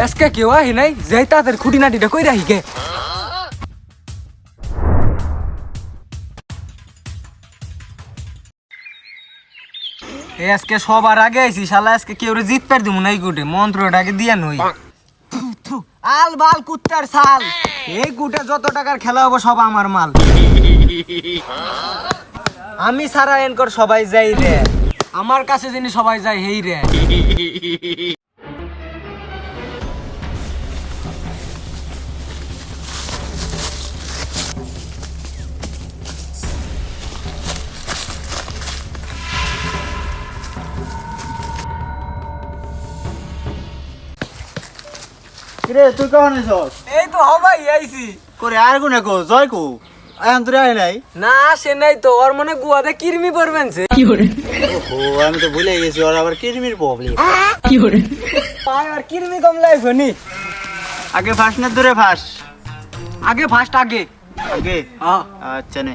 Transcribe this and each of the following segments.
আজকে কেউ আহি নাই যাই তাদের খুঁটিনাটিটা কই রাখি গে। আজকে সবার আগে আইছি শালা, আজকে কেউ জিত পার দিব না। এই গুটে মন্ত্রটাকে দিয়া নই আল বাল কুত্তার ছাল। এই গুটে যত টাকার খেলা হবো সব আমার মাল। আমি সারা এনকর সবাই যাই রে, আমার কাছে যিনি সবাই যায় হেই রে। কিরে তুই কখন এসস? এই তো হবাই আইছি করে আর গুনে কো জয় কো এখন তুই আই নাই? না সে নাই তো, ওর মনে গুয়াতে কিরমি পড়বেন সে। ওহো আমি তো ভুলে গেছি ওর আবার কিরমির প্রবলেম। আর কিরমি কম লাইফ নি। আগে ফার্স্ট না দূরে ফার্স্ট? আগে ফার্স্ট আগে আগে হ্যাঁ। আচ্ছা নে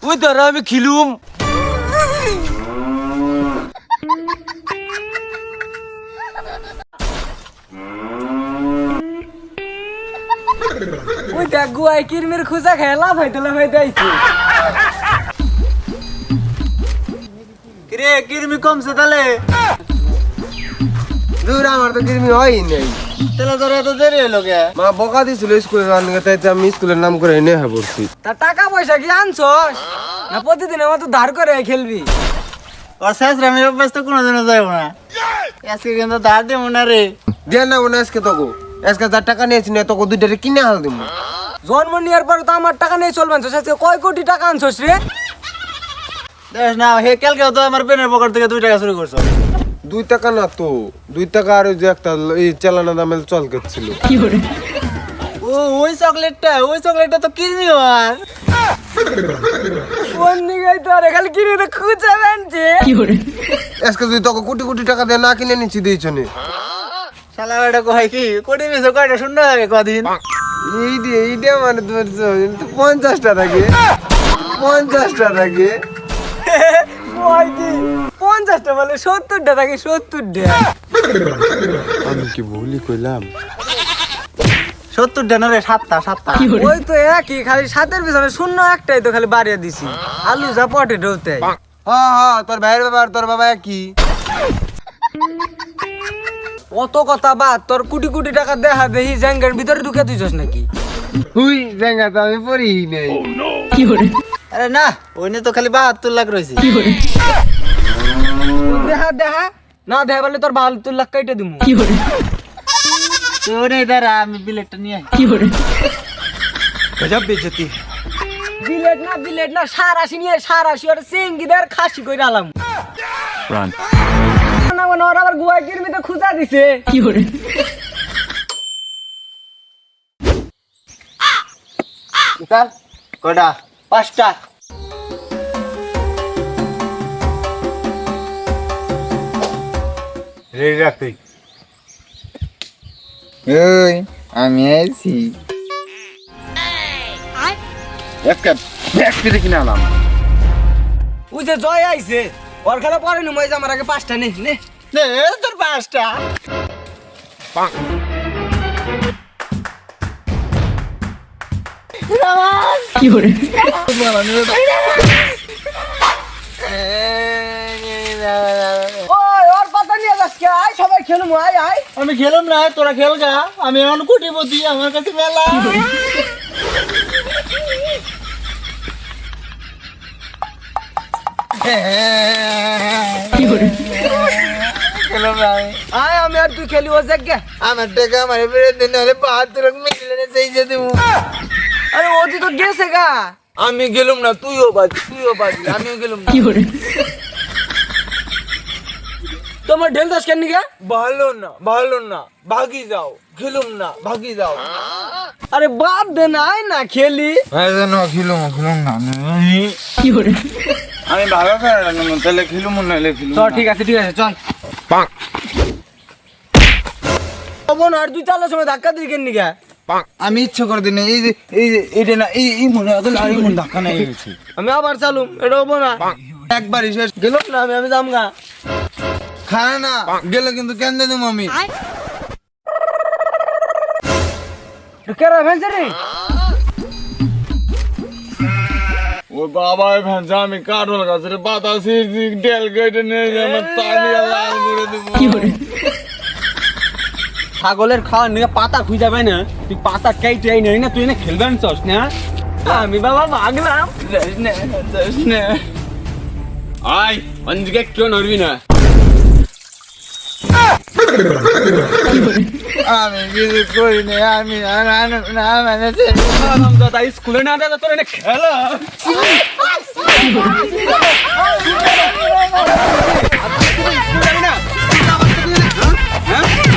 ওই ধর আমি খিলুম। ওই দেখ গুয়াই কিরমির খুঁজা খেয়ে লাফাইতে লাফাইতে আইছি। কিরে কিরমি কমছে তাহলে? দূর আমার তো কিরমি হয় নাই। তাহলে তোর এত দেরি হলো কে? মা বকা দিছিল স্কুলে যাওয়ার নিয়ে, তাই তো আমি স্কুলের নাম করে এনে হ্যাঁ পড়ছি। তা টাকা পয়সা কি আনছস না প্রতিদিন আমার তো ধার করে খেলবি? ওর শেষ রামের অভ্যাস তো কোনোদিনও যাইব না। আজকে কিন্তু ধার দেবো না রে। দিয়ে না মনে আজকে তোকে আজকে যার টাকা নিয়েছি না তোকে দুইটারে কিনে হাল দিব। জন্ম নেওয়ার পর তো আমার টাকা নিয়ে চলবেন, আজকে কয় কোটি টাকা আনছস রে? দেখ না হে কালকেও তো আমার পেনের পকেট থেকে 2 টাকা চুরি করছো। 2 টাকা না তো 2 টাকা আর ওই যে একটা এই চালানা দামের চল গেছিল। ও ওই চকলেটটা তো কিরমি আর কোন দিকে তো আর খালি কিনে তো খুঁজে বেনছে। আজকে তুই তোকে কোটি কোটি টাকা দিয়ে না কিনে নিচ্ছি দিয়েছ নি। শালা এটা কয় কি কোটি বেশি কয়টা শূন্য লাগে কদিন? এই দিয়ে মানে তোর 50টা থাকে 50টা থাকে। কয় কি 50টা বলে 70টা থাকে 70টা। আমি কি ভুলই কইলাম? 70 জানুয়ারি 7টা। ওই তো একই, খালি সাতের পিছনে শূন্য একটাই তো খালি বাড়িয়ে দিছি। আলু যা পটে ঢোলতে হ্যাঁ তোর ভাইয়ের বাবা আর তোর বাবা কি অত কথা বাদ, তোর কোটি কোটি টাকা দেখা দেখি জাঙ্গার ভিতরে ঢুকে দিছস নাকি? হুই জায়গা তো আমি পড়ি নাই। আরে না ওই নিয়ে তো খালি 72 লাখ রয়েছে। দেখা দেখা না দেখা বলে তোর 72 লাখ কাইটে দিমু। তোরে দাঁড়া আমি বিলেটটা নিয়ে গজব বেজতি। বিলেট না সারাশি নিয়ে সারাশি ওর সিঙ্গিদার খাসি কইরা আলাম। না না ওর আবার গুয়া কিরমিতে খুঁজা দিছে। কয়টা? 5টা। রেডি রাখ তুই। ওই আমি আইছি একটা ব্যাগ ফিরে কিনে আলাম। ওই যে জয় আইছে ওর খেলা পরে নি মই আমার আগে 5টা নে নে নে তোর 5টা। ওই ওর পাতা নিয়ে যাস কে? আয় সবাই খেলুম, আয় আয়। আমি খেলাম না তোরা খেল গা। আমি এখন কোটিপতি আমার কাছে মেলা। খেলাম না আয় আমি আর তুই খেলি ও জায়গা। আমার টাকা আমার ফেরত দিন হলে 72 লাখ মিলে সেই যে দেবো। আরে ও তো গেছে গা। আমি গেলাম না তুইও বাজি আমিও গেলাম না। তোমার ঢেল দাস কেন নিগা? ভালো না ভাগি যাও গেলাম না ভাগি যাও। আরে বাদ দে না, আয় না খেলি। খেলুম না আমি ভালো করে রাখলাম তাহলে খেলুম না খেলুম। চল ঠিক আছে চল। বোন আর তুই চালার সময় ধাক্কা দিলি কেন নিগা? আমি ইচ্ছে করে দিই না এই যে না এই মনে হয় আর এই মন ধাক্কা নিয়ে গেছি আমি আবার চালুম এটা হবো না একবারই শেষ গেল না আমি যামগা খায় না গেলে কিন্তু কেন দেবো আমি কেরা ফেলছে রে ও বাবা ভেঞ্জা আমি কাটল গাছের পাতা ছিঁড়ছি ডেল কেটে নিয়ে যাই আমার তালিয়া লাল করে দেবো ছাগলের খাওয়ার নিয়ে পাতা খুঁজে যাবে না তুই পাতা কেটে নেই না তুই না খেলবেন চস না আমি বাবা মাগলাম আয় অঞ্জিকে কেউ নড়বি না আমি কিছু করিনি আমি তাই স্কুলে না দাদা তোর এনে খেলা হ্যাঁ